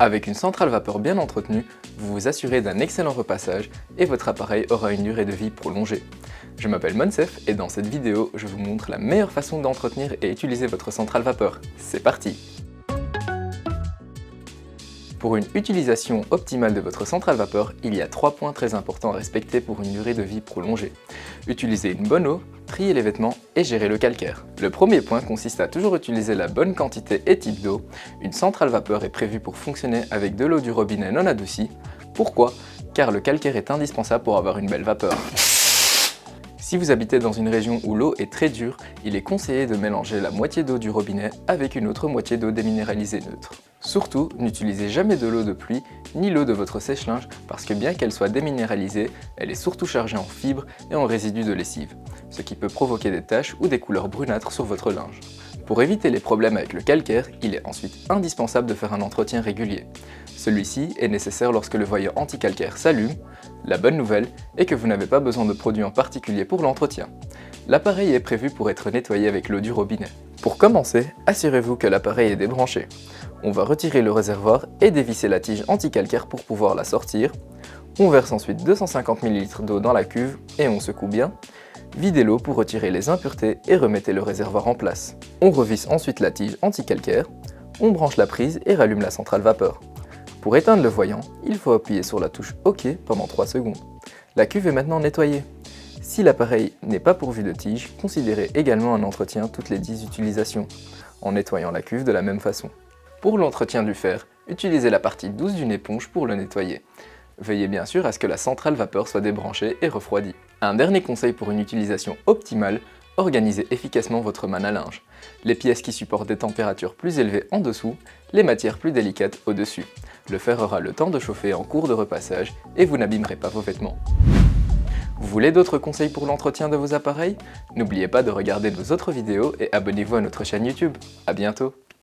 Avec une centrale vapeur bien entretenue, vous vous assurez d'un excellent repassage et votre appareil aura une durée de vie prolongée. Je m'appelle Monsef et dans cette vidéo, je vous montre la meilleure façon d'entretenir et utiliser votre centrale vapeur. C'est parti! Pour une utilisation optimale de votre centrale vapeur, il y a 3 points très importants à respecter pour une durée de vie prolongée. Utiliser une bonne eau, trier les vêtements et gérer le calcaire. Le premier point consiste à toujours utiliser la bonne quantité et type d'eau. Une centrale vapeur est prévue pour fonctionner avec de l'eau du robinet non adoucie. Pourquoi? Car le calcaire est indispensable pour avoir une belle vapeur. Si vous habitez dans une région où l'eau est très dure, il est conseillé de mélanger la moitié d'eau du robinet avec une autre moitié d'eau déminéralisée neutre. Surtout, n'utilisez jamais de l'eau de pluie ni l'eau de votre sèche-linge parce que bien qu'elle soit déminéralisée, elle est surtout chargée en fibres et en résidus de lessive, ce qui peut provoquer des taches ou des couleurs brunâtres sur votre linge. Pour éviter les problèmes avec le calcaire, il est ensuite indispensable de faire un entretien régulier. Celui-ci est nécessaire lorsque le voyant anti-calcaire s'allume. La bonne nouvelle est que vous n'avez pas besoin de produits en particulier pour l'entretien. L'appareil est prévu pour être nettoyé avec l'eau du robinet. Pour commencer, assurez-vous que l'appareil est débranché. On va retirer le réservoir et dévisser la tige anti-calcaire pour pouvoir la sortir. On verse ensuite 250 ml d'eau dans la cuve et on secoue bien. Videz l'eau pour retirer les impuretés et remettez le réservoir en place. On revisse ensuite la tige anti-calcaire. On branche la prise et rallume la centrale vapeur. Pour éteindre le voyant, il faut appuyer sur la touche OK pendant 3 secondes. La cuve est maintenant nettoyée. Si l'appareil n'est pas pourvu de tige, considérez également un entretien toutes les 10 utilisations, en nettoyant la cuve de la même façon. Pour l'entretien du fer, utilisez la partie douce d'une éponge pour le nettoyer. Veillez bien sûr à ce que la centrale vapeur soit débranchée et refroidie. Un dernier conseil pour une utilisation optimale, organisez efficacement votre manne à linge. Les pièces qui supportent des températures plus élevées en dessous, les matières plus délicates au-dessus. Le fer aura le temps de chauffer en cours de repassage et vous n'abîmerez pas vos vêtements. Vous voulez d'autres conseils pour l'entretien de vos appareils? N'oubliez pas de regarder nos autres vidéos et abonnez-vous à notre chaîne YouTube. À bientôt!